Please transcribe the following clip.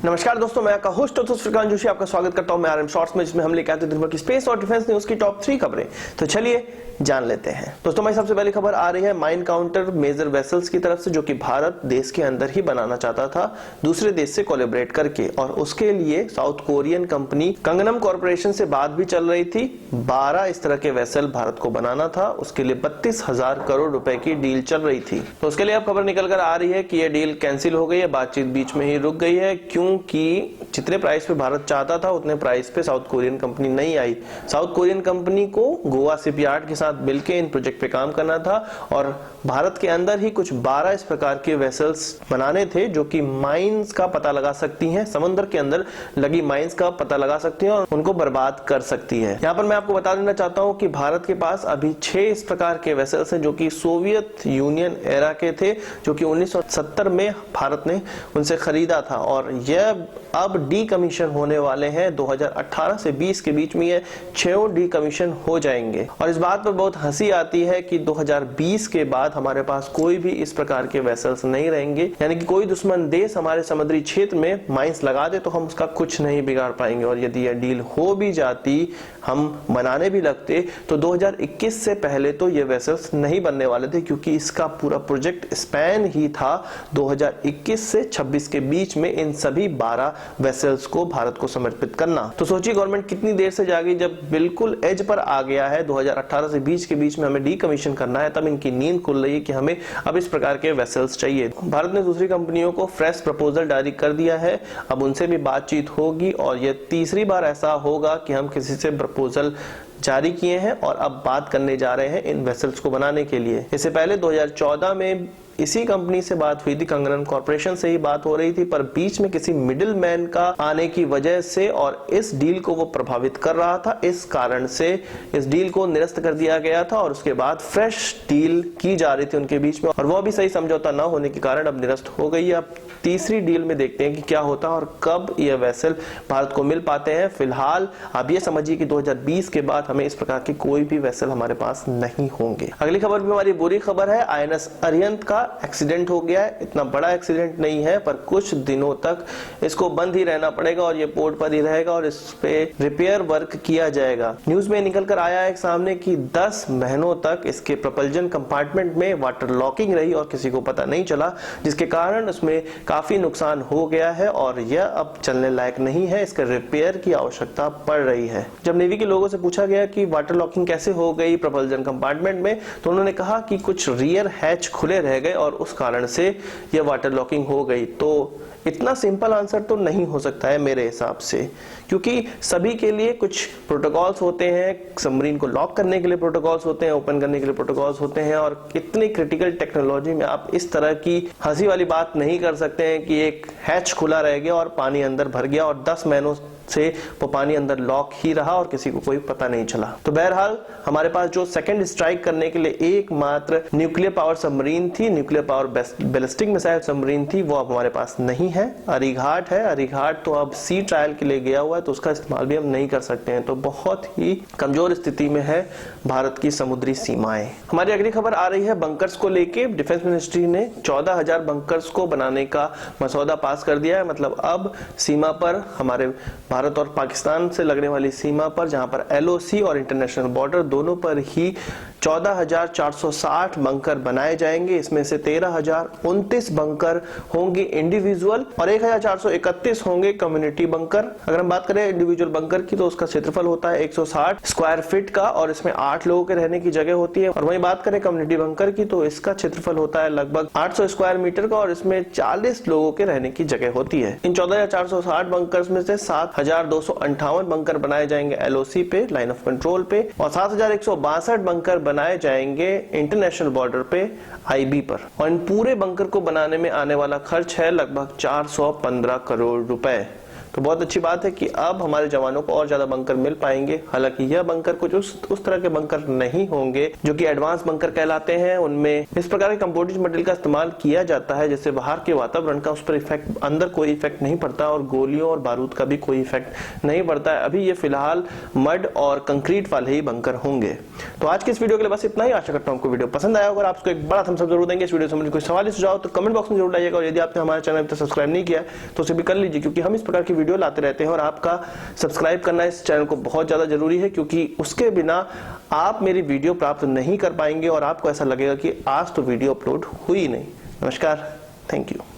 नमस्कार दोस्तों, मैं आपका होस्ट श्रीकांत जोशी आपका स्वागत करता हूं मैं आरएम शॉर्ट्स में, जिसमें हम लेकर आते हैं दिन भर की स्पेस और डिफेंस न्यूज की टॉप 3 खबरें। तो चलिए जान लेते हैं। दोस्तों, हमारी सबसे पहली खबर आ रही है माइन काउंटर मेजर वेसल्स की तरफ से, जो कि भारत देश के अंदर ही बनाना चाहता था दूसरे देश से कोलैबोरेट करके, और उसके लिए साउथ कोरियन कंपनी कंगनम कॉर्पोरेशन से बात भी चल रही थी। 12 इस तरह के वेसल भारत को बनाना था, उसके लिए 32,000 करोड़ रुपए की डील चल रही थी। तो उसके लिए अब खबर निकल कर आ रही है कि यह डील कैंसिल हो गई है, बातचीत बीच में ही रुक गई है, क्योंकि जितने प्राइस पे भारत चाहता था उतने प्राइस पे साउथ कोरियन कंपनी नहीं आई। साउथ कोरियन कंपनी को गोवा शिपयार्ड के साथ मिलकर इन प्रोजेक्ट पे काम करना था, और भारत के अंदर ही कुछ 12 इस प्रकार के वेसल्स बनाने थे जो कि माइंस का पता लगा सकती हैं, समुद्र के अंदर लगी माइंस का पता लगा सकती हैं और उनको बर्बाद कर सकती है। यहाँ पर मैं आपको बता देना चाहता हूँ कि भारत के पास अभी 6 इस प्रकार के वेसल्स हैं जो कि सोवियत यूनियन एरा के थे, जो कि 1970 में भारत ने उनसे खरीदा था, और यह अब डीकमीशन होने वाले हैं। 2018 से 20 के बीच में ये 6 डीकमीशन हो जाएंगे। और इस बात पर बहुत हंसी आती है कि 2020 के बाद हमारे पास कोई भी इस प्रकार के वेसल्स नहीं रहेंगे, यानी कि कोई दुश्मन देश हमारे समुद्री क्षेत्र में माइंस लगा दे तो हम उसका कुछ नहीं बिगाड़ पाएंगे। और यदि यह डील हो भी जाती, हम बनाने भी लगते, तो 2021 से पहले तो ये वेसल्स नहीं बनने वाले थे, क्योंकि इसका पूरा प्रोजेक्ट स्पैन ही था 2021 से 26 के बीच में इन सभी 12 वेसल्स को भारत को समर्पित करना। तो सोचिए गवर्नमेंट कितनी देर से जागी, जब बिल्कुल एज पर आ गया है 2018 से 20 के बीच में हमें डीकमीशन करना है, तब इनकी नींद खुल रही है कि हमें अब इस प्रकार के वेसल्स चाहिए। भारत ने दूसरी कंपनियों को फ्रेश प्रपोजल जारी कर दिया है, अब उनसे भी बातचीत होगी, और यह तीसरी बार ऐसा होगा कि हम किसी से प्रपोजल जारी किए हैं और अब बात करने जा रहे हैं इन वेसल्स को बनाने के लिए। इससे पहले 2014 में इसी कंपनी से बात हुई थी, कंगनम कॉर्पोरेशन से ही बात हो रही थी, पर बीच में किसी मिडिल मैन का आने की वजह से और इस डील को वो प्रभावित कर रहा था, इस कारण से इस डील को निरस्त कर दिया गया था, और उसके बाद फ्रेश डील की जा रही थी उनके बीच में, और वो भी सही समझौता न होने के कारण अब निरस्त हो गई है। अब तीसरी डील में देखते हैं कि क्या होता है और कब ये वेसल भारत को मिल पाते हैं। फिलहाल आप ये समझिए कि 2020 के बाद हमें इस प्रकार के कोई भी वेसल हमारे पास नहीं होंगे। अगली खबर भी हमारी बुरी खबर है। आईएनएस अरिहंत का एक्सीडेंट हो गया है। इतना बड़ा एक्सीडेंट नहीं है, पर कुछ दिनों तक इसको बंद ही रहना पड़ेगा और ये पोर्ट पर ही रहेगा और इस पे रिपेयर वर्क किया जाएगा। न्यूज में निकल कर आया है सामने कि 10 महीनों तक इसके प्रपल्जन कंपार्टमेंट में वाटर लॉकिंग रही और किसी को पता नहीं चला, जिसके कारण उसमें काफी नुकसान हो गया है और यह अब चलने लायक नहीं है। इसके रिपेयर की आवश्यकता पड़ रही है। जब नेवी के लोगों से पूछा गया कि वाटर लॉकिंग कैसे हो गई प्रपल्जन कंपार्टमेंट में, तो उन्होंने कहा कि कुछ रियर हैच खुले रह गए और उस कारण से यह वाटर लॉकिंग हो गई। तो इतना सिंपल आंसर तो नहीं हो सकता है मेरे हिसाब से, क्योंकि सभी के लिए कुछ प्रोटोकॉल्स होते हैं। सबमरीन को लॉक करने के लिए प्रोटोकॉल्स होते हैं, ओपन करने के लिए प्रोटोकॉल्स होते हैं, और इतनी क्रिटिकल टेक्नोलॉजी में आप इस तरह की हंसी वाली बात नहीं कर सकते हैं कि एक हैच खुला रह गया और पानी अंदर भर गया और 10 महीनों से वो पानी अंदर लॉक ही रहा और किसी को कोई पता नहीं चला। तो बहरहाल हमारे पास जो सेकंड स्ट्राइक करने के लिए एकमात्र न्यूक्लियर पावर सबमरीन थी, nuclear power ballistic missile submarine थी, वो अब हमारे पास नहीं है। अरिघाट है, अरिघाट तो अब सी ट्रायल के लिए गया हुआ है, तो उसका इस्तेमाल भी हम नहीं कर सकते हैं। तो बहुत ही कमजोर स्थिति में है भारत की समुद्री सीमाएं। हमारी अगली खबर आ रही है बंकर्स को लेके। डिफेंस मिनिस्ट्री ने 14,000 बंकर्स को बनाने का मसौदा पास कर दिया है। मतलब अब सीमा पर, हमारे भारत और पाकिस्तान से लगने वाली सीमा पर, जहां पर एलओसी और इंटरनेशनल बॉर्डर दोनों पर ही 14,460 बंकर बनाए जाएंगे। इसमें से 13,029 बंकर होंगे इंडिविजुअल और 1,431 होंगे कम्युनिटी बंकर। अगर हम बात करें इंडिविजुअल बंकर की, तो उसका क्षेत्रफल होता है 160 स्क्वायर फीट का और इसमें 8 लोगों के रहने की जगह होती है। और वहीं बात करें कम्युनिटी बंकर की, तो इसका क्षेत्रफल होता है लगभग 800 स्क्वायर मीटर का और इसमें 40 लोगों के रहने की जगह होती है। इन 14,460 बंकर्स में से 7,258 बंकर बनाए जाएंगे एलओसी पे, लाइन ऑफ कंट्रोल पे, और 7,162 बंकर बनाए जाएंगे इंटरनेशनल बॉर्डर पे, आईबी पर। और इन पूरे बंकर को बनाने में आने वाला खर्च है लगभग 415 करोड़ रुपए। तो बहुत अच्छी बात है कि अब हमारे जवानों को और ज्यादा बंकर मिल पाएंगे। हालांकि यह बंकर कुछ उस तरह के बंकर नहीं होंगे जो कि एडवांस बंकर कहलाते हैं। उनमें इस प्रकार के कंपोजिट मटेरियल का इस्तेमाल किया जाता है जिससे बाहर के वातावरण का उस पर इफेक्ट, अंदर कोई इफेक्ट नहीं पड़ता और गोलियों और बारूद का भी कोई इफेक्ट नहीं पड़ता है। अभी ये फिलहाल मड और कंक्रीट वाले ही बंकर होंगे। तो आज के इस वीडियो के लिए बस इतना ही। आशा करता हूं आपको वीडियो पसंद आया होगा। आपको एक बड़ा थम्स अप जरूर देंगे। इस वीडियो से मुझे कोई सवाल सुझाव तो कमेंट बॉक्स में जरूर लाइएगा और यदि आपने हमारे चैनल पर सब्सक्राइब नहीं किया तो उसे भी कर लीजिए, क्योंकि हम इस प्रकार की वीडियो लाते रहते हैं और आपका सब्सक्राइब करना इस चैनल को बहुत ज्यादा जरूरी है, क्योंकि उसके बिना आप मेरी वीडियो प्राप्त नहीं कर पाएंगे और आपको ऐसा लगेगा कि आज तो वीडियो अपलोड हुई नहीं। नमस्कार, थैंक यू।